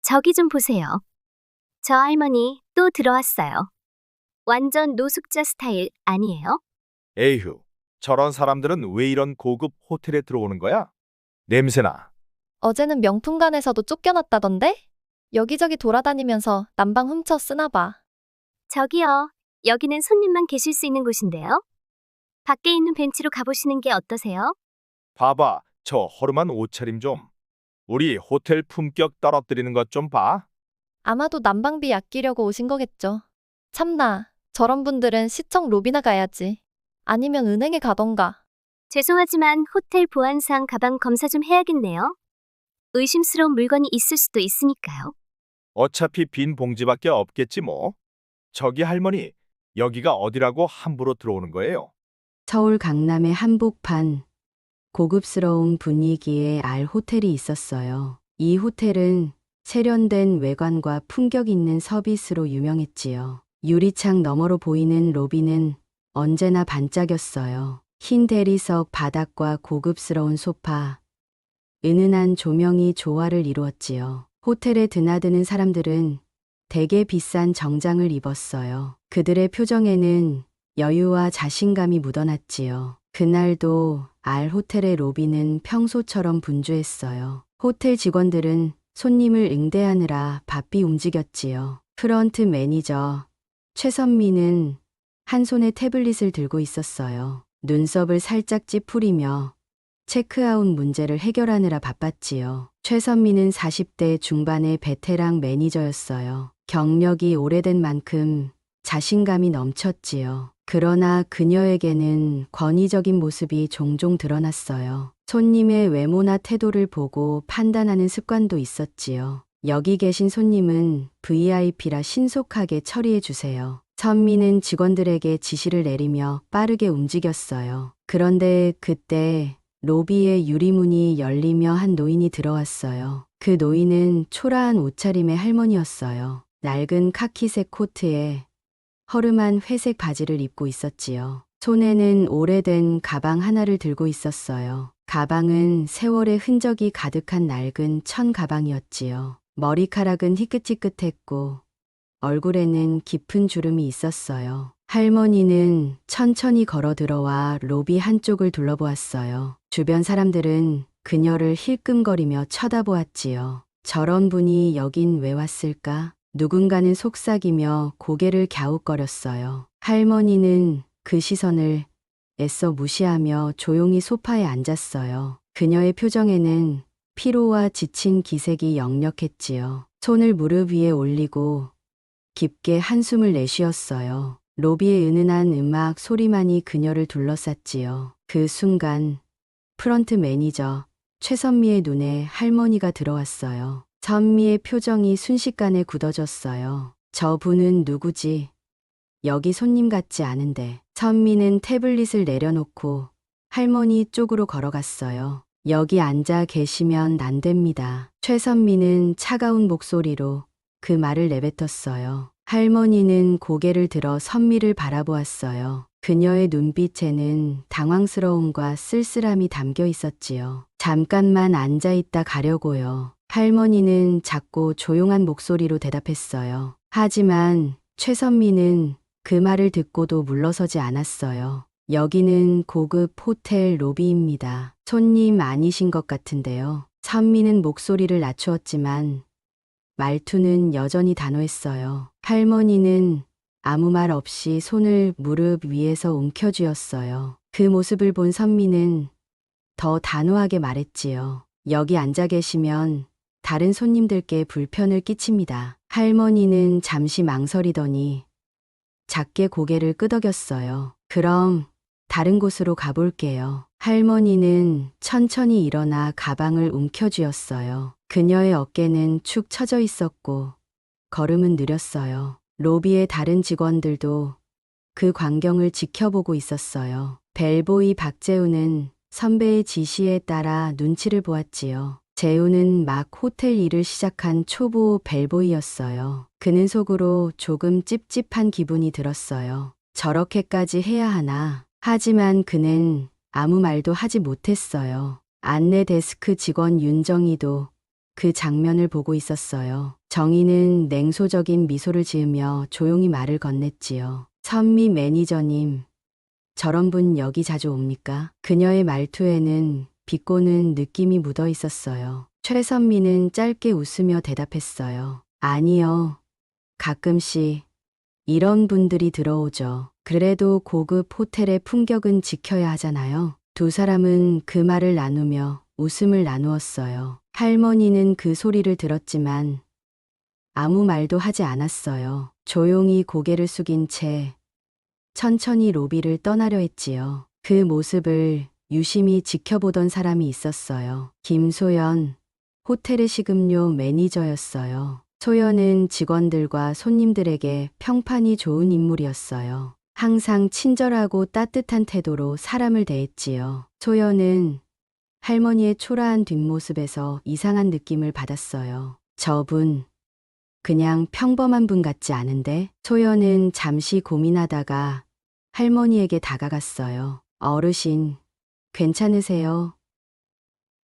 저기 좀 보세요. 저 할머니 또 들어왔어요. 완전 노숙자 스타일 아니에요? 에휴, 저런 사람들은 왜 이런 고급 호텔에 들어오는 거야? 냄새나. 어제는 명품관에서도 쫓겨났다던데? 여기저기 돌아다니면서 난방 훔쳐 쓰나 봐. 저기요. 여기는 손님만 계실 수 있는 곳인데요. 밖에 있는 벤치로 가보시는 게 어떠세요? 봐봐, 저 허름한 옷차림 좀. 우리 호텔 품격 떨어뜨리는 것 좀 봐. 아마도 난방비 아끼려고 오신 거겠죠. 참나, 저런 분들은 시청 로비나 가야지. 아니면 은행에 가던가. 죄송하지만 호텔 보안상 가방 검사 좀 해야겠네요. 의심스러운 물건이 있을 수도 있으니까요. 어차피 빈 봉지밖에 없겠지 뭐. 저기 할머니, 여기가 어디라고 함부로 들어오는 거예요? 서울 강남의 한복판 고급스러운 분위기의 알 호텔이 있었어요. 이 호텔은 세련된 외관과 품격 있는 서비스로 유명했지요. 유리창 너머로 보이는 로비는 언제나 반짝였어요. 흰 대리석 바닥과 고급스러운 소파, 은은한 조명이 조화를 이루었지요. 호텔에 드나드는 사람들은 대개 비싼 정장을 입었어요. 그들의 표정에는 여유와 자신감이 묻어났지요. 그날도 알 호텔의 로비는 평소처럼 분주했어요. 호텔 직원들은 손님을 응대하느라 바삐 움직였지요. 프런트 매니저 최선미는 한 손에 태블릿을 들고 있었어요. 눈썹을 살짝 찌푸리며 체크아웃 문제를 해결하느라 바빴지요. 최선미는 40대 중반의 베테랑 매니저였어요. 경력이 오래된 만큼 자신감이 넘쳤지요. 그러나 그녀에게는 권위적인 모습이 종종 드러났어요. 손님의 외모나 태도를 보고 판단하는 습관도 있었지요. 여기 계신 손님은 VIP라 신속하게 처리해 주세요. 선미는 직원들에게 지시를 내리며 빠르게 움직였어요. 그런데 그때 로비의 유리문이 열리며 한 노인이 들어왔어요. 그 노인은 초라한 옷차림의 할머니였어요. 낡은 카키색 코트에 허름한 회색 바지를 입고 있었지요. 손에는 오래된 가방 하나를 들고 있었어요. 가방은 세월의 흔적이 가득한 낡은 천 가방이었지요. 머리카락은 희끗희끗했고 얼굴에는 깊은 주름이 있었어요. 할머니는 천천히 걸어 들어와 로비 한쪽을 둘러보았어요. 주변 사람들은 그녀를 힐끔거리며 쳐다보았지요. 저런 분이 여긴 왜 왔을까? 누군가는 속삭이며 고개를 갸웃거렸어요. 할머니는 그 시선을 애써 무시하며 조용히 소파에 앉았어요. 그녀의 표정에는 피로와 지친 기색이 역력했지요. 손을 무릎 위에 올리고 깊게 한숨을 내쉬었어요. 로비의 은은한 음악 소리만이 그녀를 둘러쌌지요. 그 순간 프런트 매니저 최선미의 눈에 할머니가 들어왔어요. 선미의 표정이 순식간에 굳어졌어요. 저분은 누구지? 여기 손님 같지 않은데. 선미는 태블릿을 내려놓고 할머니 쪽으로 걸어갔어요. 여기 앉아 계시면 안 됩니다. 최선미는 차가운 목소리로 그 말을 내뱉었어요. 할머니는 고개를 들어 선미를 바라보았어요. 그녀의 눈빛에는 당황스러움과 쓸쓸함이 담겨 있었지요. 잠깐만 앉아있다 가려고요. 할머니는 작고 조용한 목소리로 대답했어요. 하지만 최선미는 그 말을 듣고도 물러서지 않았어요. 여기는 고급 호텔 로비입니다. 손님 아니신 것 같은데요. 선미는 목소리를 낮추었지만 말투는 여전히 단호했어요. 할머니는 아무 말 없이 손을 무릎 위에서 움켜쥐었어요. 그 모습을 본 선미는 더 단호하게 말했지요. 여기 앉아 계시면 다른 손님들께 불편을 끼칩니다. 할머니는 잠시 망설이더니 작게 고개를 끄덕였어요. 그럼 다른 곳으로 가볼게요. 할머니는 천천히 일어나 가방을 움켜쥐었어요. 그녀의 어깨는 축 처져 있었고 걸음은 느렸어요. 로비의 다른 직원들도 그 광경을 지켜보고 있었어요. 벨보이 박재우는 선배의 지시에 따라 눈치를 보았지요. 재우는 막 호텔 일을 시작한 초보 벨보이였어요. 그는 속으로 조금 찝찝한 기분이 들었어요. 저렇게까지 해야 하나. 하지만 그는 아무 말도 하지 못했어요. 안내 데스크 직원 윤정희도 그 장면을 보고 있었어요. 정희는 냉소적인 미소를 지으며 조용히 말을 건넸지요. 선미 매니저님, 저런 분 여기 자주 옵니까? 그녀의 말투에는 비꼬는 느낌이 묻어 있었어요. 최선미는 짧게 웃으며 대답했어요. 아니요. 가끔씩 이런 분들이 들어오죠. 그래도 고급 호텔의 품격은 지켜야 하잖아요. 두 사람은 그 말을 나누며 웃음을 나누었어요. 할머니는 그 소리를 들었지만 아무 말도 하지 않았어요. 조용히 고개를 숙인 채 천천히 로비를 떠나려 했지요. 그 모습을 유심히 지켜보던 사람이 있었어요. 김소연, 호텔의 식음료 매니저였어요. 소연은 직원들과 손님들에게 평판이 좋은 인물이었어요. 항상 친절하고 따뜻한 태도로 사람을 대했지요. 소연은 할머니의 초라한 뒷모습에서 이상한 느낌을 받았어요. 저분, 그냥 평범한 분 같지 않은데? 소연은 잠시 고민하다가 할머니에게 다가갔어요. 어르신, 괜찮으세요?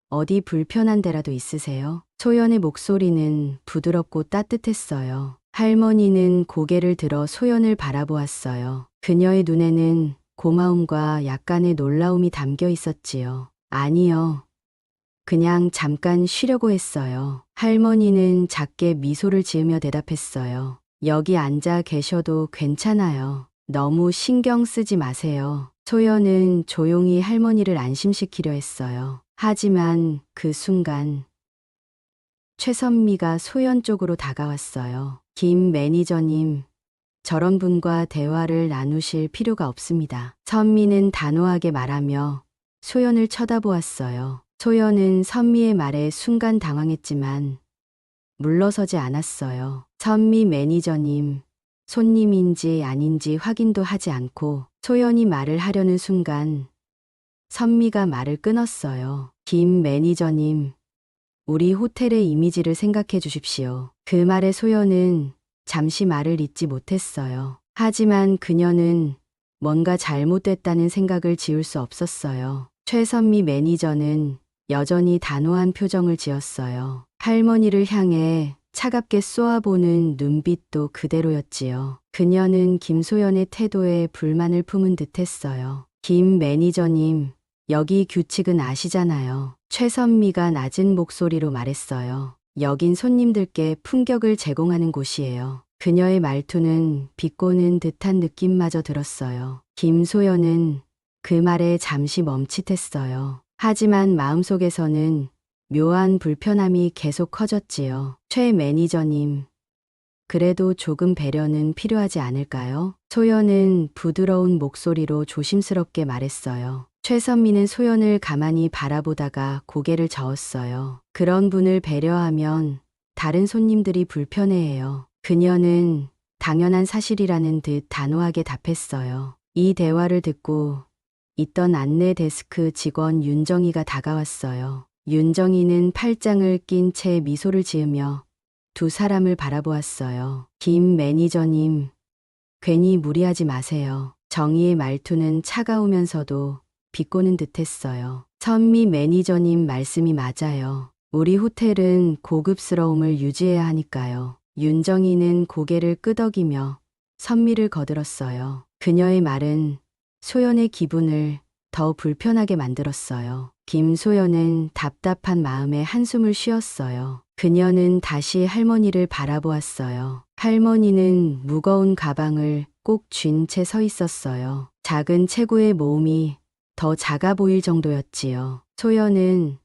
어디 불편한 데라도 있으세요? 소연의 목소리는 부드럽고 따뜻했어요. 할머니는 고개를 들어 소연을 바라보았어요. 그녀의 눈에는 고마움과 약간의 놀라움이 담겨 있었지요. 아니요. 그냥 잠깐 쉬려고 했어요. 할머니는 작게 미소를 지으며 대답했어요. 여기 앉아 계셔도 괜찮아요. 너무 신경 쓰지 마세요. 소연은 조용히 할머니를 안심시키려 했어요. 하지만 그 순간 최선미가 소연 쪽으로 다가왔어요. 김 매니저님, 저런 분과 대화를 나누실 필요가 없습니다. 선미는 단호하게 말하며 소연을 쳐다보았어요. 소연은 선미의 말에 순간 당황했지만 물러서지 않았어요. 선미 매니저님, 손님인지 아닌지 확인도 하지 않고 소연이 말을 하려는 순간 선미가 말을 끊었어요. 김 매니저님, 우리 호텔의 이미지를 생각해 주십시오. 그 말에 소연은 잠시 말을 잇지 못했어요. 하지만 그녀는 뭔가 잘못됐다는 생각을 지울 수 없었어요. 최선미 매니저는 여전히 단호한 표정을 지었어요. 할머니를 향해 차갑게 쏘아보는 눈빛도 그대로였지요. 그녀는 김소연의 태도에 불만을 품은 듯했어요. 김 매니저님, 여기 규칙은 아시잖아요. 최선미가 낮은 목소리로 말했어요. 여긴 손님들께 품격을 제공하는 곳이에요. 그녀의 말투는 비꼬는 듯한 느낌마저 들었어요. 김소연은 그 말에 잠시 멈칫했어요. 하지만 마음속에서는 묘한 불편함이 계속 커졌지요. 최 매니저님, 그래도 조금 배려는 필요하지 않을까요? 소연은 부드러운 목소리로 조심스럽게 말했어요. 최선미는 소연을 가만히 바라보다가 고개를 저었어요. 그런 분을 배려하면 다른 손님들이 불편해해요. 그녀는 당연한 사실이라는 듯 단호하게 답했어요. 이 대화를 듣고 있던 안내 데스크 직원 윤정희가 다가왔어요. 윤정희는 팔짱을 낀 채 미소를 지으며 두 사람을 바라보았어요. 김 매니저님, 괜히 무리하지 마세요. 정희의 말투는 차가우면서도 비꼬는 듯했어요. 선미 매니저님 말씀이 맞아요. 우리 호텔은 고급스러움을 유지해야 하니까요. 윤정희는 고개를 끄덕이며 선미를 거들었어요. 그녀의 말은 소연의 기분을 더 불편하게 만들었어요. 김소연은 답답한 마음에 한숨을 쉬었어요. 그녀는 다시 할머니를 바라보았어요. 할머니는 무거운 가방을 꼭 쥔 채 서 있었어요. 작은 체구의 몸이 더 작아 보일 정도였지요. 소연은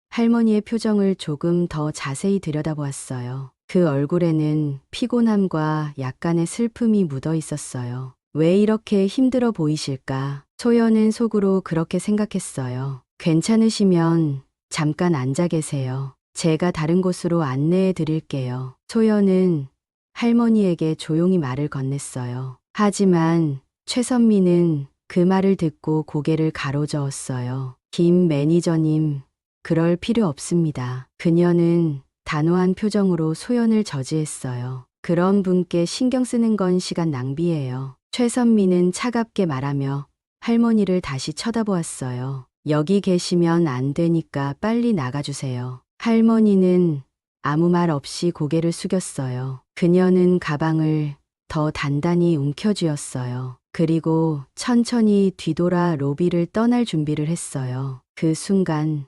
할머니의 표정을 조금 더 자세히 들여다보았어요. 그 얼굴에는 피곤함과 약간의 슬픔이 묻어 있었어요. 왜 이렇게 힘들어 보이실까? 소연은 속으로 그렇게 생각했어요. 괜찮으시면 잠깐 앉아 계세요. 제가 다른 곳으로 안내해 드릴게요. 소연은 할머니에게 조용히 말을 건넸어요. 하지만 최선미는 그 말을 듣고 고개를 가로저었어요. 김 매니저님, 그럴 필요 없습니다. 그녀는 단호한 표정으로 소연을 저지했어요. 그런 분께 신경 쓰는 건 시간 낭비예요. 최선미는 차갑게 말하며 할머니를 다시 쳐다보았어요. 여기 계시면 안 되니까 빨리 나가주세요. 할머니는 아무 말 없이 고개를 숙였어요. 그녀는 가방을 더 단단히 움켜쥐었어요. 그리고 천천히 뒤돌아 로비를 떠날 준비를 했어요. 그 순간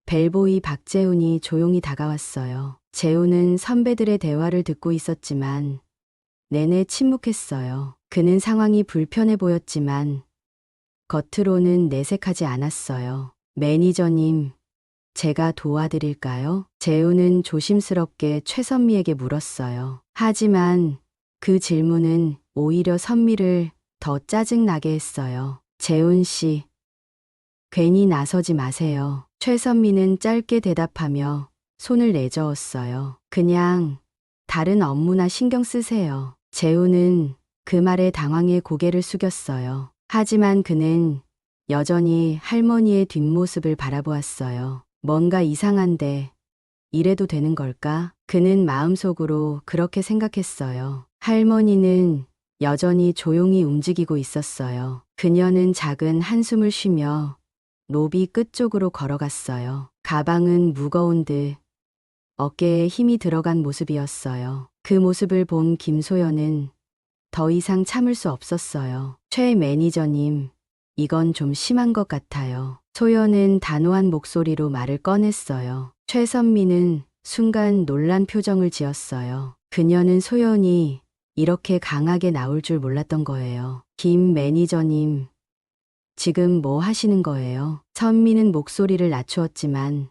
벨보이 박재훈이 조용히 다가왔어요. 재훈은 선배들의 대화를 듣고 있었지만 내내 침묵했어요. 그는 상황이 불편해 보였지만 겉으로는 내색하지 않았어요. 매니저님, 제가 도와드릴까요? 재훈은 조심스럽게 최선미에게 물었어요. 하지만 그 질문은 오히려 선미를 더 짜증나게 했어요. 재훈 씨, 괜히 나서지 마세요. 최선미는 짧게 대답하며 손을 내저었어요. 그냥 다른 업무나 신경 쓰세요. 재훈은 그 말에 당황해 고개를 숙였어요. 하지만 그는 여전히 할머니의 뒷모습을 바라보았어요. 뭔가 이상한데 이래도 되는 걸까? 그는 마음속으로 그렇게 생각했어요. 할머니는 여전히 조용히 움직이고 있었어요. 그녀는 작은 한숨을 쉬며 로비 끝쪽으로 걸어갔어요. 가방은 무거운 듯 어깨에 힘이 들어간 모습이었어요. 그 모습을 본 김소연은 더 이상 참을 수 없었어요. 최 매니저님, 이건 좀 심한 것 같아요. 소연은 단호한 목소리로 말을 꺼냈어요. 최선미는 순간 놀란 표정을 지었어요. 그녀는 소연이 이렇게 강하게 나올 줄 몰랐던 거예요. 김 매니저님, 지금 뭐 하시는 거예요? 선미는 목소리를 낮추었지만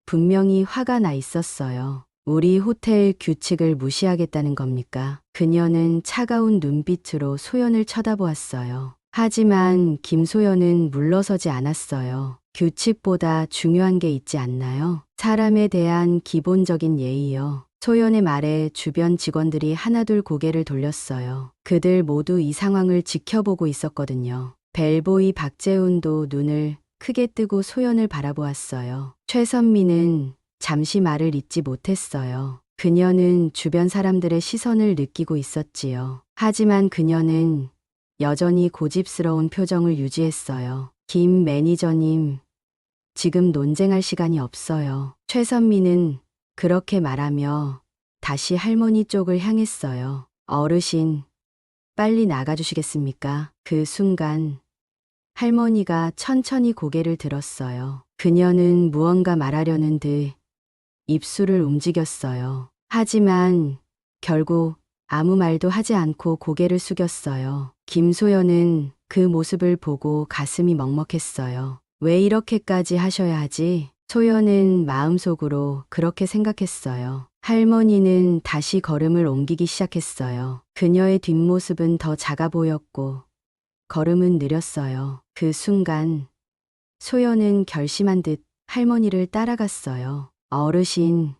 분명히 화가 나 있었어요. 우리 호텔 규칙을 무시하겠다는 겁니까? 그녀는 차가운 눈빛으로 소연을 쳐다보았어요. 하지만 김소연은 물러서지 않았어요. 규칙보다 중요한 게 있지 않나요? 사람에 대한 기본적인 예의요. 소연의 말에 주변 직원들이 하나둘 고개를 돌렸어요. 그들 모두 이 상황을 지켜보고 있었거든요. 벨보이 박재훈도 눈을 크게 뜨고 소연을 바라보았어요. 최선미는 잠시 말을 잇지 못했어요. 그녀는 주변 사람들의 시선을 느끼고 있었지요. 하지만 그녀는 여전히 고집스러운 표정을 유지했어요. 김 매니저님, 지금 논쟁할 시간이 없어요. 최선미는 그렇게 말하며 다시 할머니 쪽을 향했어요. 어르신, 빨리 나가주시겠습니까? 그 순간 할머니가 천천히 고개를 들었어요. 그녀는 무언가 말하려는 듯 입술을 움직였어요. 하지만 결국 아무 말도 하지 않고 고개를 숙였어요. 김소연은 그 모습을 보고 가슴이 먹먹했어요. 왜 이렇게까지 하셔야 하지? 소연은 마음속으로 그렇게 생각했어요. 할머니는 다시 걸음을 옮기기 시작했어요. 그녀의 뒷모습은 더 작아 보였고 걸음은 느렸어요. 그 순간 소연은 결심한 듯 할머니를 따라갔어요. 어르신,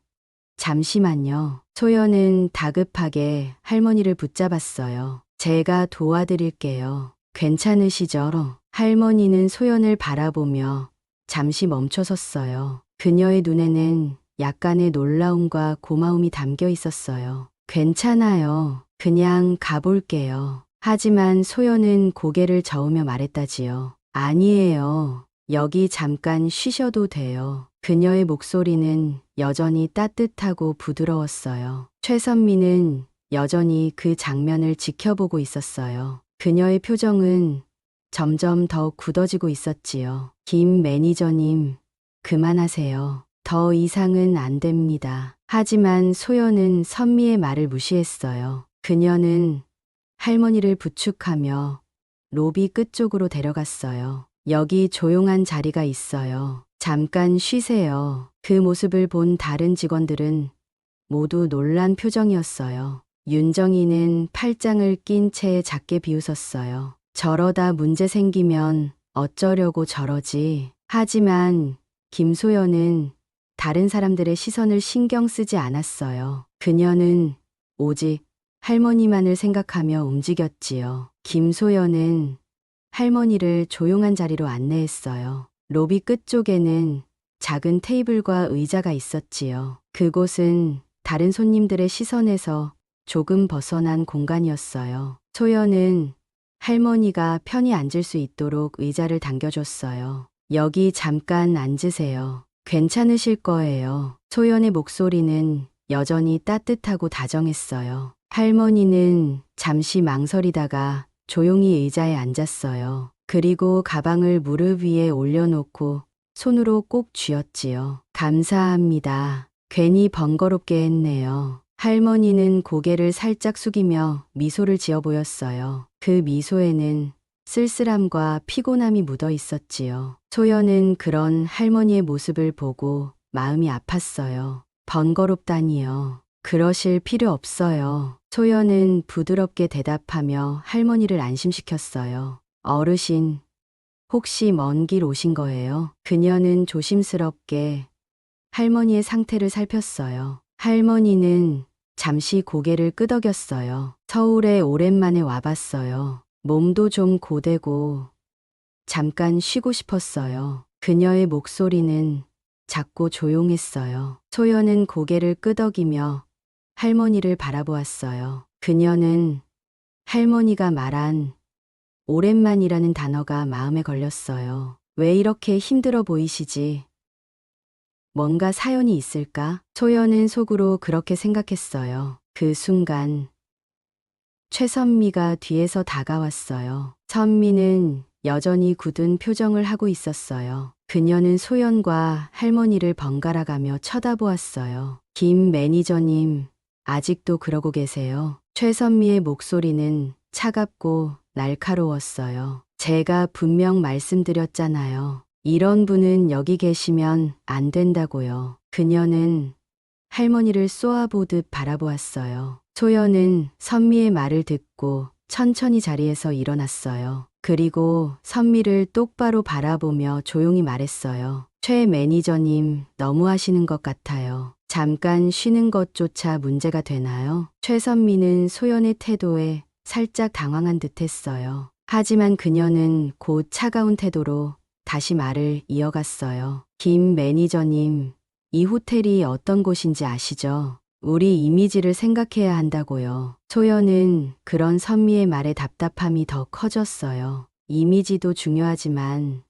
잠시만요. 소연은 다급하게 할머니를 붙잡았어요. 제가 도와드릴게요. 괜찮으시죠? 할머니는 소연을 바라보며 잠시 멈춰섰어요. 그녀의 눈에는 약간의 놀라움과 고마움이 담겨 있었어요. 괜찮아요. 그냥 가볼게요. 하지만 소연은 고개를 저으며 말했다지요. 아니에요. 여기 잠깐 쉬셔도 돼요. 그녀의 목소리는 여전히 따뜻하고 부드러웠어요. 최선미는 여전히 그 장면을 지켜보고 있었어요. 그녀의 표정은 점점 더 굳어지고 있었지요. 김 매니저님, 그만하세요. 더 이상은 안 됩니다. 하지만 소연은 선미의 말을 무시했어요. 그녀는 할머니를 부축하며 로비 끝쪽으로 데려갔어요. 여기 조용한 자리가 있어요. 잠깐 쉬세요. 그 모습을 본 다른 직원들은 모두 놀란 표정이었어요. 윤정이는 팔짱을 낀 채 작게 비웃었어요. 저러다 문제 생기면 어쩌려고 저러지. 하지만 김소연은 다른 사람들의 시선을 신경 쓰지 않았어요. 그녀는 오직 할머니만을 생각하며 움직였지요. 김소연은 할머니를 조용한 자리로 안내했어요. 로비 끝쪽에는 작은 테이블과 의자가 있었지요. 그곳은 다른 손님들의 시선에서 조금 벗어난 공간이었어요. 소연은 할머니가 편히 앉을 수 있도록 의자를 당겨줬어요. 여기 잠깐 앉으세요. 괜찮으실 거예요. 소연의 목소리는 여전히 따뜻하고 다정했어요. 할머니는 잠시 망설이다가 조용히 의자에 앉았어요. 그리고 가방을 무릎 위에 올려놓고 손으로 꼭 쥐었지요. 감사합니다. 괜히 번거롭게 했네요. 할머니는 고개를 살짝 숙이며 미소를 지어 보였어요. 그 미소에는 쓸쓸함과 피곤함이 묻어 있었지요. 소연은 그런 할머니의 모습을 보고 마음이 아팠어요. 번거롭다니요. 그러실 필요 없어요. 소연은 부드럽게 대답하며 할머니를 안심시켰어요. 어르신, 혹시 먼 길 오신 거예요? 그녀는 조심스럽게 할머니의 상태를 살폈어요. 할머니는 잠시 고개를 끄덕였어요. 서울에 오랜만에 와봤어요. 몸도 좀 고되고 잠깐 쉬고 싶었어요. 그녀의 목소리는 작고 조용했어요. 소연은 고개를 끄덕이며 할머니를 바라보았어요. 그녀는 할머니가 말한 오랜만이라는 단어가 마음에 걸렸어요. 왜 이렇게 힘들어 보이시지? 뭔가 사연이 있을까? 소연은 속으로 그렇게 생각했어요. 그 순간 최선미가 뒤에서 다가왔어요. 선미는 여전히 굳은 표정을 하고 있었어요. 그녀는 소연과 할머니를 번갈아가며 쳐다보았어요. 김 매니저님, 아직도 그러고 계세요? 최선미의 목소리는 차갑고 날카로웠어요. 제가 분명 말씀드렸잖아요. 이런 분은 여기 계시면 안 된다고요. 그녀는 할머니를 쏘아보듯 바라보았어요. 소연은 선미의 말을 듣고 천천히 자리에서 일어났어요. 그리고 선미를 똑바로 바라보며 조용히 말했어요. 최 매니저님, 너무하시는 것 같아요. 잠깐 쉬는 것조차 문제가 되나요? 최선미는 소연의 태도에 살짝 당황한 듯 했어요. 하지만 그녀는 곧 차가운 태도로 다시 말을 이어갔어요. 김 매니저님, 이 호텔이 어떤 곳인지 아시죠? 우리 이미지를 생각해야 한다고요. 소연은 그런 선미의 말에 답답함이 더 커졌어요. 이미지도 중요하지만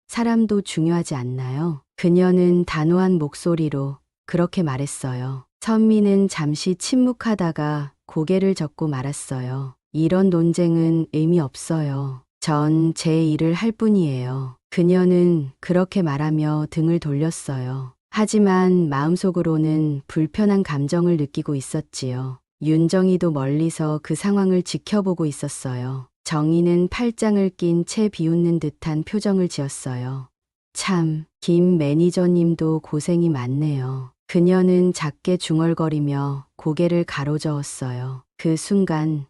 사람도 중요하지 않나요? 그녀는 단호한 목소리로 그렇게 말했어요. 선미는 잠시 침묵하다가 고개를 젓고 말았어요. 이런 논쟁은 의미 없어요. 전 제 일을 할 뿐이에요. 그녀는 그렇게 말하며 등을 돌렸어요. 하지만 마음속으로는 불편한 감정을 느끼고 있었지요. 윤정이도 멀리서 그 상황을 지켜보고 있었어요. 정희는 팔짱을 낀 채 비웃는 듯한 표정을 지었어요. 참, 김 매니저님도 고생이 많네요. 그녀는 작게 중얼거리며 고개를 가로저었어요. 그 순간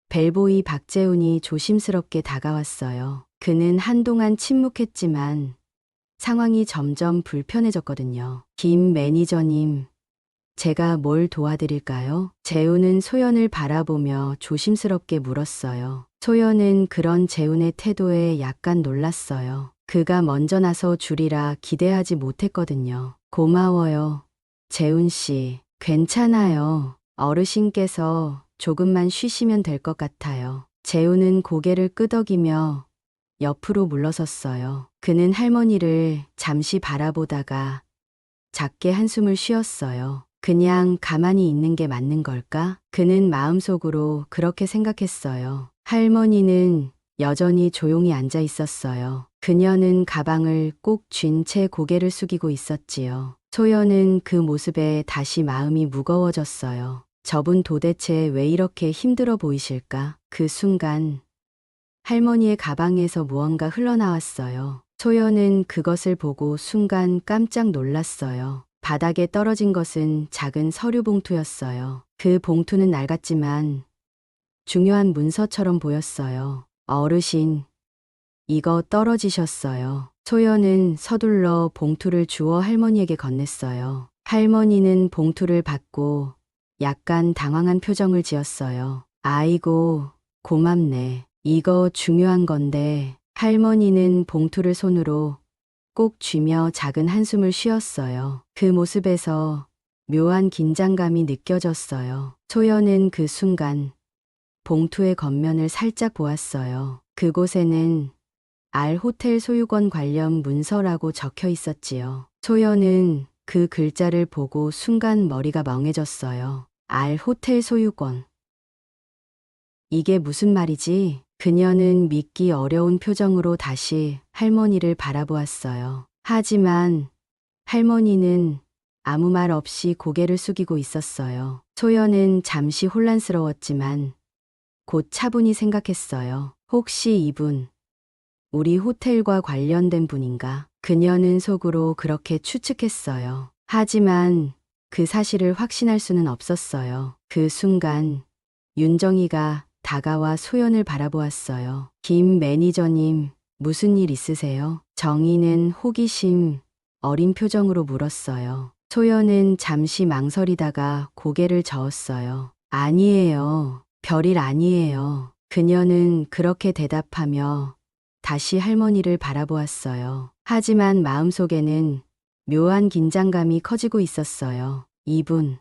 벨보이 박재훈이 조심스럽게 다가왔어요. 그는 한동안 침묵했지만 상황이 점점 불편해졌거든요. 김 매니저님, 제가 뭘 도와드릴까요? 재훈은 소연을 바라보며 조심스럽게 물었어요. 소연은 그런 재훈의 태도에 약간 놀랐어요. 그가 먼저 나서 주리라 기대하지 못했거든요. 고마워요. 재훈 씨, 괜찮아요. 어르신께서 조금만 쉬시면 될 것 같아요. 재훈은 고개를 끄덕이며 옆으로 물러섰어요. 그는 할머니를 잠시 바라보다가 작게 한숨을 쉬었어요. 그냥 가만히 있는 게 맞는 걸까? 그는 마음속으로 그렇게 생각했어요. 할머니는 여전히 조용히 앉아 있었어요. 그녀는 가방을 꼭 쥔 채 고개를 숙이고 있었지요. 소연은 그 모습에 다시 마음이 무거워졌어요. 저분 도대체 왜 이렇게 힘들어 보이실까? 그 순간 할머니의 가방에서 무언가 흘러나왔어요. 소연은 그것을 보고 순간 깜짝 놀랐어요. 바닥에 떨어진 것은 작은 서류 봉투였어요. 그 봉투는 낡았지만 중요한 문서처럼 보였어요. 어르신, 이거 떨어지셨어요. 소연은 서둘러 봉투를 주워 할머니에게 건넸어요. 할머니는 봉투를 받고 약간 당황한 표정을 지었어요. 아이고, 고맙네. 이거 중요한 건데. 할머니는 봉투를 손으로 꼭 쥐며 작은 한숨을 쉬었어요. 그 모습에서 묘한 긴장감이 느껴졌어요. 소연은 그 순간 봉투의 겉면을 살짝 보았어요. 그곳에는 알 호텔 소유권 관련 문서라고 적혀 있었지요. 소연은 그 글자를 보고 순간 머리가 멍해졌어요. 알 호텔 소유권. 이게 무슨 말이지? 그녀는 믿기 어려운 표정으로 다시 할머니를 바라보았어요. 하지만 할머니는 아무 말 없이 고개를 숙이고 있었어요. 소연은 잠시 혼란스러웠지만 곧 차분히 생각했어요. 혹시 이분, 우리 호텔과 관련된 분인가? 그녀는 속으로 그렇게 추측했어요. 하지만 그 사실을 확신할 수는 없었어요. 그 순간 윤정이가 다가와 소연을 바라보았어요. 김 매니저님, 무슨 일 있으세요? 정희는 호기심 어린 표정으로 물었어요. 소연은 잠시 망설이다가 고개를 저었어요. 아니에요. 별일 아니에요. 그녀는 그렇게 대답하며 다시 할머니를 바라보았어요. 하지만 마음속에는 묘한 긴장감이 커지고 있었어요. 이분,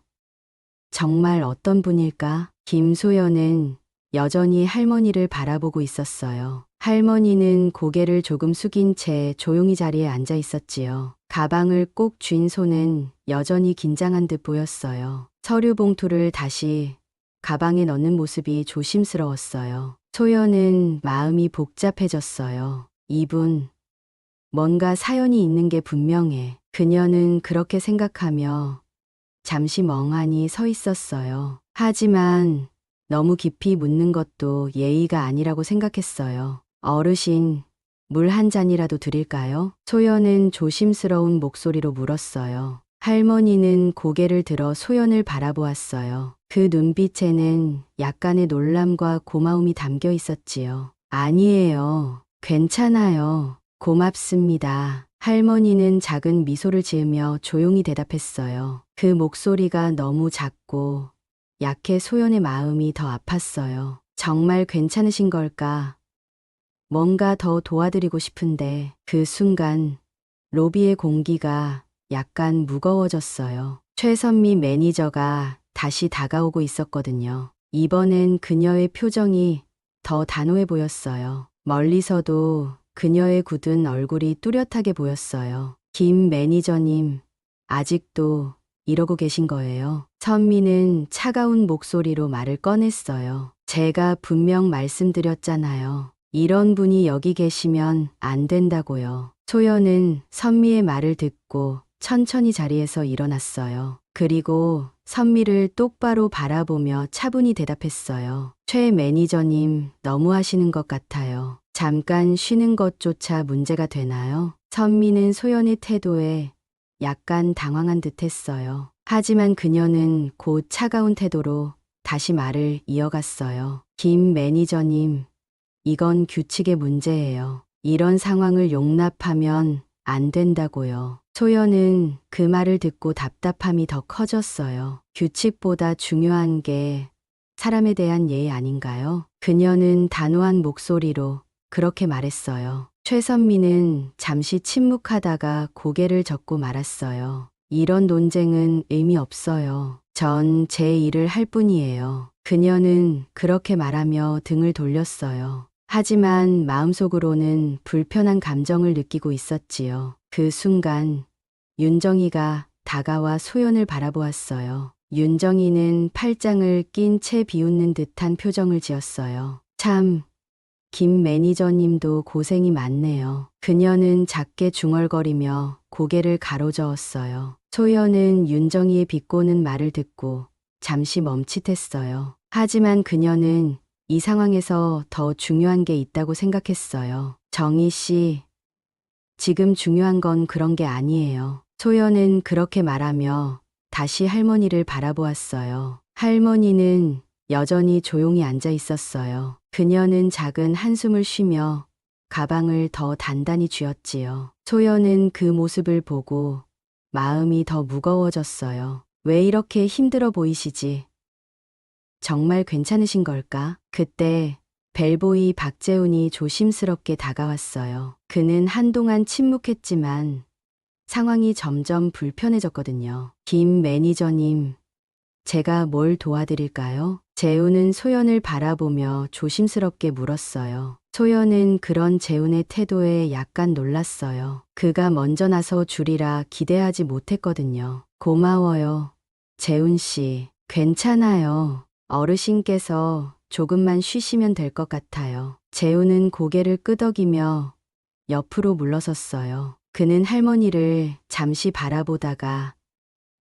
정말 어떤 분일까? 김소연은 여전히 할머니를 바라보고 있었어요. 할머니는 고개를 조금 숙인 채 조용히 자리에 앉아 있었지요. 가방을 꼭 쥔 손은 여전히 긴장한 듯 보였어요. 서류 봉투를 다시 가방에 넣는 모습이 조심스러웠어요. 소연은 마음이 복잡해졌어요. 이분, 뭔가 사연이 있는 게 분명해. 그녀는 그렇게 생각하며 잠시 멍하니 서 있었어요. 하지만 너무 깊이 묻는 것도 예의가 아니라고 생각했어요. 어르신, 물 한 잔이라도 드릴까요? 소연은 조심스러운 목소리로 물었어요. 할머니는 고개를 들어 소연을 바라보았어요. 그 눈빛에는 약간의 놀람과 고마움이 담겨 있었지요. 아니에요. 괜찮아요. 고맙습니다. 할머니는 작은 미소를 지으며 조용히 대답했어요. 그 목소리가 너무 작고 약해 소연의 마음이 더 아팠어요. 정말 괜찮으신 걸까? 뭔가 더 도와드리고 싶은데 그 순간 로비의 공기가 약간 무거워졌어요. 최선미 매니저가 다시 다가오고 있었거든요. 이번엔 그녀의 표정이 더 단호해 보였어요. 멀리서도 그녀의 굳은 얼굴이 뚜렷하게 보였어요. 김 매니저님, 아직도 이러고 계신 거예요? 선미는 차가운 목소리로 말을 꺼냈어요. 제가 분명 말씀드렸잖아요. 이런 분이 여기 계시면 안 된다고요. 소연은 선미의 말을 듣고 천천히 자리에서 일어났어요. 그리고 선미를 똑바로 바라보며 차분히 대답했어요. 최 매니저님, 너무 하시는 것 같아요. 잠깐 쉬는 것조차 문제가 되나요? 선미는 소연의 태도에 약간 당황한 듯 했어요. 하지만 그녀는 곧 차가운 태도로 다시 말을 이어갔어요. 김 매니저님, 이건 규칙의 문제예요. 이런 상황을 용납하면 안 된다고요. 소연은 그 말을 듣고 답답함이 더 커졌어요. 규칙보다 중요한 게 사람에 대한 예의 아닌가요? 그녀는 단호한 목소리로 그렇게 말했어요. 최선미는 잠시 침묵하다가 고개를 젓고 말았어요. 이런 논쟁은 의미 없어요. 전 제 일을 할 뿐이에요. 그녀는 그렇게 말하며 등을 돌렸어요. 하지만 마음속으로는 불편한 감정을 느끼고 있었지요. 그 순간 윤정이가 다가와 소연을 바라보았어요. 윤정이는 팔짱을 낀 채 비웃는 듯한 표정을 지었어요. 참, 김 매니저님도 고생이 많네요. 그녀는 작게 중얼거리며 고개를 가로저었어요. 소연은 윤정이의 비꼬는 말을 듣고 잠시 멈칫했어요. 하지만 그녀는 이 상황에서 더 중요한 게 있다고 생각했어요. 정희 씨, 지금 중요한 건 그런 게 아니에요. 소연은 그렇게 말하며 다시 할머니를 바라보았어요. 할머니는 여전히 조용히 앉아 있었어요. 그녀는 작은 한숨을 쉬며 가방을 더 단단히 쥐었지요. 소연은 그 모습을 보고 마음이 더 무거워졌어요. 왜 이렇게 힘들어 보이시지? 정말 괜찮으신 걸까? 그때 벨보이 박재훈이 조심스럽게 다가왔어요. 그는 한동안 침묵했지만 상황이 점점 불편해졌거든요. 김 매니저님, 제가 뭘 도와드릴까요? 재훈은 소연을 바라보며 조심스럽게 물었어요. 소연은 그런 재훈의 태도에 약간 놀랐어요. 그가 먼저 나서 주리라 기대하지 못했거든요. 고마워요. 재훈 씨, 괜찮아요. 어르신께서 조금만 쉬시면 될 것 같아요. 재훈은 고개를 끄덕이며 옆으로 물러섰어요. 그는 할머니를 잠시 바라보다가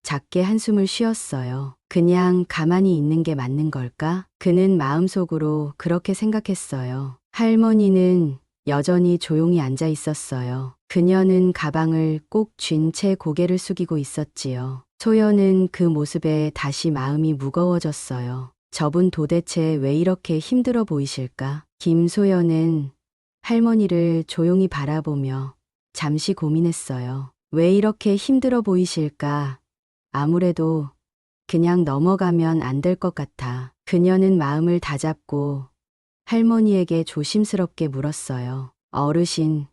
작게 한숨을 쉬었어요. 그냥 가만히 있는 게 맞는 걸까? 그는 마음속으로 그렇게 생각했어요. 할머니는 여전히 조용히 앉아 있었어요. 그녀는 가방을 꼭 쥔 채 고개를 숙이고 있었지요. 소연은 그 모습에 다시 마음이 무거워졌어요. 저분 도대체 왜 이렇게 힘들어 보이실까? 김소연은 할머니를 조용히 바라보며 잠시 고민했어요. 왜 이렇게 힘들어 보이실까? 아무래도 그냥 넘어가면 안 될 것 같아. 그녀는 마음을 다잡고 할머니에게 조심스럽게 물었어요. 어르신,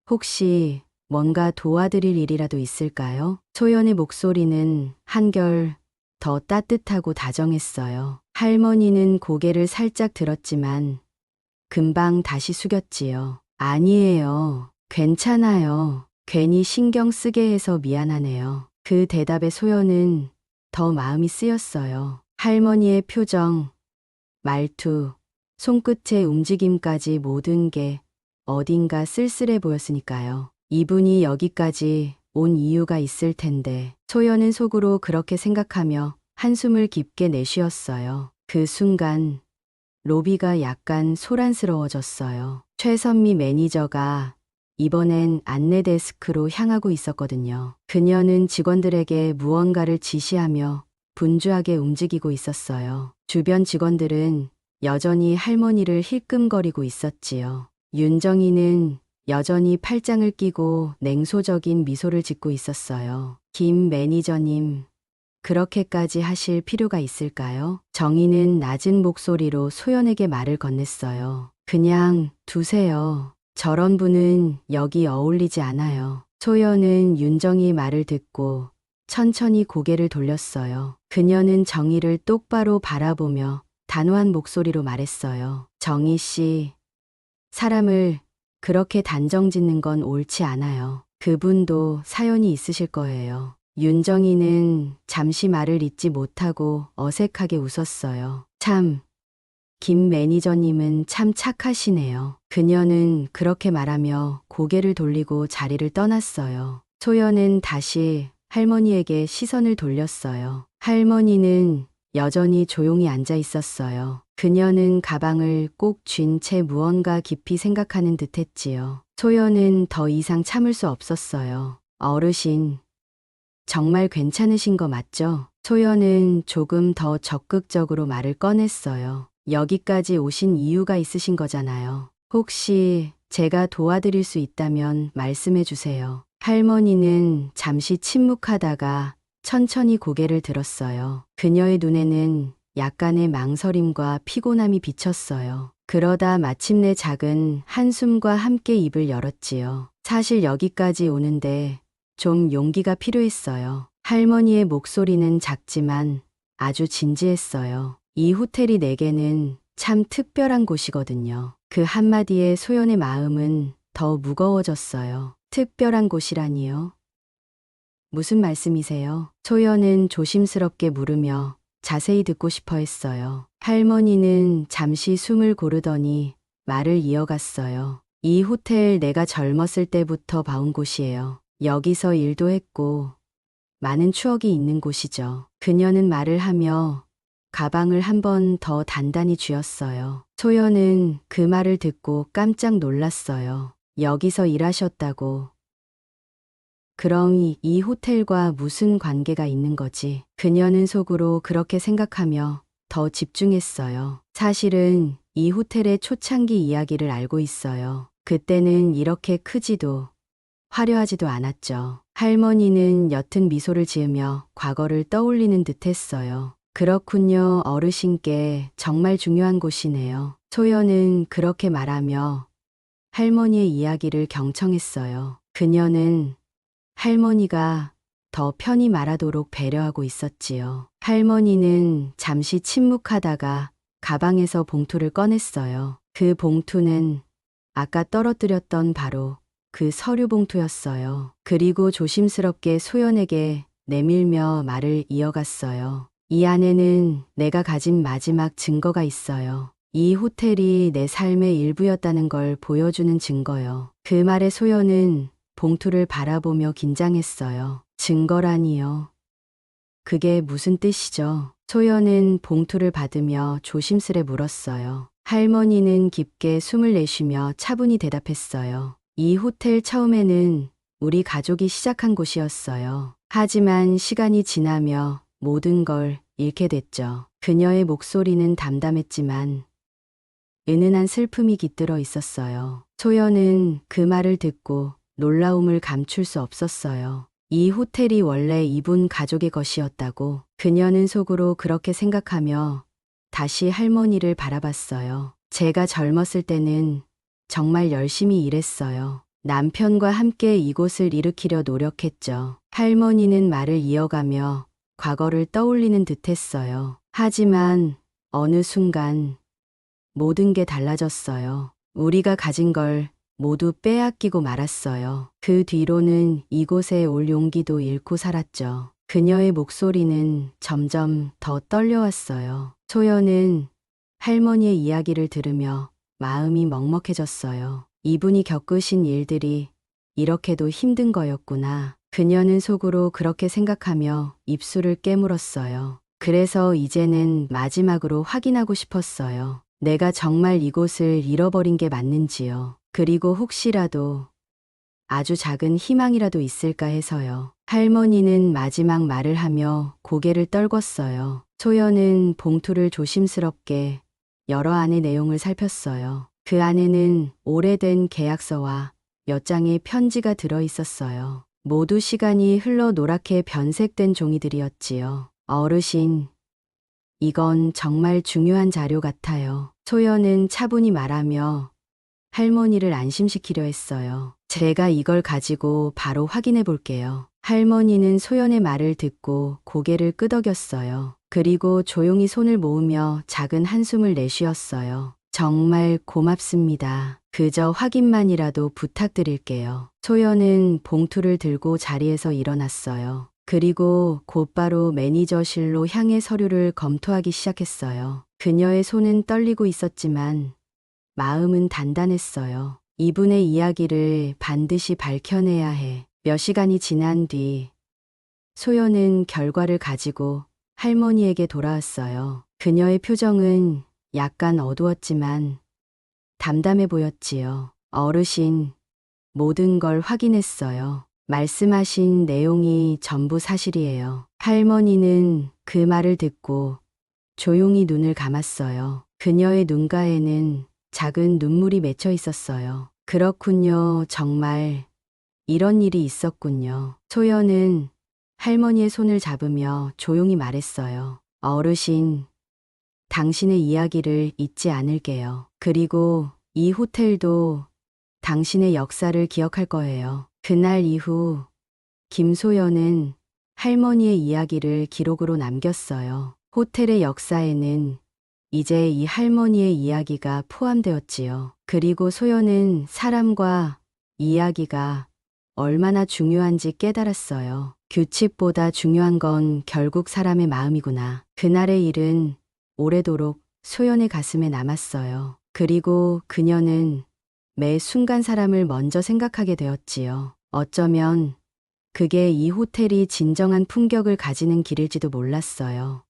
혹시 뭔가 도와드릴 일이라도 있을까요? 소연의 목소리는 한결 더 따뜻하고 다정했어요. 할머니는 고개를 살짝 들었지만 금방 다시 숙였지요. 아니에요. 괜찮아요. 괜히 신경 쓰게 해서 미안하네요. 그 대답에 소연은 더 마음이 쓰였어요. 할머니의 표정, 말투, 손끝의 움직임까지 모든 게 어딘가 쓸쓸해 보였으니까요. 이분이 여기까지 온 이유가 있을 텐데 소연은 속으로 그렇게 생각하며 한숨을 깊게 내쉬었어요. 그 순간 로비가 약간 소란스러워졌어요. 최선미 매니저가 이번엔 안내 데스크로 향하고 있었거든요. 그녀는 직원들에게 무언가를 지시하며 분주하게 움직이고 있었어요. 주변 직원들은 여전히 할머니를 힐끔거리고 있었지요. 윤정희는 여전히 팔짱을 끼고 냉소적인 미소를 짓고 있었어요. 김 매니저님, 그렇게까지 하실 필요가 있을까요? 정희는 낮은 목소리로 소연에게 말을 건넸어요. 그냥 두세요. 저런 분은 여기 어울리지 않아요. 소연은 윤정희 말을 듣고 천천히 고개를 돌렸어요. 그녀는 정희를 똑바로 바라보며 단호한 목소리로 말했어요. 정희 씨, 사람을 그렇게 단정 짓는 건 옳지 않아요. 그분도 사연이 있으실 거예요. 윤정희는 잠시 말을 잇지 못하고 어색하게 웃었어요. 참, 김 매니저님은 참 착하시네요. 그녀는 그렇게 말하며 고개를 돌리고 자리를 떠났어요. 소연은 다시 할머니에게 시선을 돌렸어요. 할머니는 여전히 조용히 앉아 있었어요. 그녀는 가방을 꼭 쥔 채 무언가 깊이 생각하는 듯 했지요. 소연은 더 이상 참을 수 없었어요. 어르신, 정말 괜찮으신 거 맞죠? 소연은 조금 더 적극적으로 말을 꺼냈어요. 여기까지 오신 이유가 있으신 거잖아요. 혹시 제가 도와드릴 수 있다면 말씀해 주세요. 할머니는 잠시 침묵하다가 천천히 고개를 들었어요. 그녀의 눈에는 약간의 망설임과 피곤함이 비쳤어요. 그러다 마침내 작은 한숨과 함께 입을 열었지요. 사실 여기까지 오는데 좀 용기가 필요했어요. 할머니의 목소리는 작지만 아주 진지했어요. 이 호텔이 내게는 참 특별한 곳이거든요. 그 한마디에 소연의 마음은 더 무거워졌어요. 특별한 곳이라니요? 무슨 말씀이세요? 소연은 조심스럽게 물으며 자세히 듣고 싶어 했어요. 할머니는 잠시 숨을 고르더니 말을 이어갔어요. 이 호텔 내가 젊었을 때부터 봐온 곳이에요. 여기서 일도 했고 많은 추억이 있는 곳이죠. 그녀는 말을 하며 가방을 한 번 더 단단히 쥐었어요. 소연은 그 말을 듣고 깜짝 놀랐어요. 여기서 일하셨다고. 그럼 이 호텔과 무슨 관계가 있는 거지? 그녀는 속으로 그렇게 생각하며 더 집중했어요. 사실은 이 호텔의 초창기 이야기를 알고 있어요. 그때는 이렇게 크지도 화려하지도 않았죠. 할머니는 옅은 미소를 지으며 과거를 떠올리는 듯 했어요. 그렇군요. 어르신께 정말 중요한 곳이네요. 소연은 그렇게 말하며 할머니의 이야기를 경청했어요. 그녀는 할머니가 더 편히 말하도록 배려하고 있었지요. 할머니는 잠시 침묵하다가 가방에서 봉투를 꺼냈어요. 그 봉투는 아까 떨어뜨렸던 바로 그 서류 봉투였어요. 그리고 조심스럽게 소연에게 내밀며 말을 이어갔어요. 이 안에는 내가 가진 마지막 증거가 있어요. 이 호텔이 내 삶의 일부였다는 걸 보여주는 증거요. 그 말에 소연은 봉투를 바라보며 긴장했어요. 증거라니요. 그게 무슨 뜻이죠? 소연은 봉투를 받으며 조심스레 물었어요. 할머니는 깊게 숨을 내쉬며 차분히 대답했어요. 이 호텔 처음에는 우리 가족이 시작한 곳이었어요. 하지만 시간이 지나며 모든 걸 잃게 됐죠. 그녀의 목소리는 담담했지만 은은한 슬픔이 깃들어 있었어요. 소연은 그 말을 듣고 놀라움을 감출 수 없었어요. 이 호텔이 원래 이분 가족의 것이었다고 그녀는 속으로 그렇게 생각하며 다시 할머니를 바라봤어요. 제가 젊었을 때는 정말 열심히 일했어요. 남편과 함께 이곳을 일으키려 노력했죠. 할머니는 말을 이어가며 과거를 떠올리는 듯 했어요. 하지만 어느 순간 모든 게 달라졌어요. 우리가 가진 걸 모두 빼앗기고 말았어요. 그 뒤로는 이곳에 올 용기도 잃고 살았죠. 그녀의 목소리는 점점 더 떨려왔어요. 소연은 할머니의 이야기를 들으며 마음이 먹먹해졌어요. 이분이 겪으신 일들이 이렇게도 힘든 거였구나. 그녀는 속으로 그렇게 생각하며 입술을 깨물었어요. 그래서 이제는 마지막으로 확인하고 싶었어요. 내가 정말 이곳을 잃어버린 게 맞는지요. 그리고 혹시라도 아주 작은 희망이라도 있을까 해서요. 할머니는 마지막 말을 하며 고개를 떨궜어요. 소연은 봉투를 조심스럽게 열어 안의 내용을 살폈어요. 그 안에는 오래된 계약서와 몇 장의 편지가 들어 있었어요. 모두 시간이 흘러 노랗게 변색된 종이들이었지요. 어르신, 이건 정말 중요한 자료 같아요. 소연은 차분히 말하며 할머니를 안심시키려 했어요. 제가 이걸 가지고 바로 확인해 볼게요. 할머니는 소연의 말을 듣고 고개를 끄덕였어요. 그리고 조용히 손을 모으며 작은 한숨을 내쉬었어요. 정말 고맙습니다. 그저 확인만이라도 부탁드릴게요. 소연은 봉투를 들고 자리에서 일어났어요. 그리고 곧바로 매니저실로 향해 서류를 검토하기 시작했어요. 그녀의 손은 떨리고 있었지만 마음은 단단했어요. 이분의 이야기를 반드시 밝혀내야 해. 몇 시간이 지난 뒤 소연은 결과를 가지고 할머니에게 돌아왔어요. 그녀의 표정은 약간 어두웠지만 담담해 보였지요. 어르신, 모든 걸 확인했어요. 말씀하신 내용이 전부 사실이에요. 할머니는 그 말을 듣고 조용히 눈을 감았어요. 그녀의 눈가에는 작은 눈물이 맺혀 있었어요. 그렇군요. 정말 이런 일이 있었군요. 소연은 할머니의 손을 잡으며 조용히 말했어요. 어르신, 당신의 이야기를 잊지 않을게요. 그리고 이 호텔도 당신의 역사를 기억할 거예요. 그날 이후 김소연은 할머니의 이야기를 기록으로 남겼어요. 호텔의 역사에는 이제 이 할머니의 이야기가 포함되었지요. 그리고 소연은 사람과 이야기가 얼마나 중요한지 깨달았어요. 규칙보다 중요한 건 결국 사람의 마음이구나. 그날의 일은 오래도록 소연의 가슴에 남았어요. 그리고 그녀는 매 순간 사람을 먼저 생각하게 되었지요. 어쩌면 그게 이 호텔이 진정한 품격을 가지는 길일지도 몰랐어요.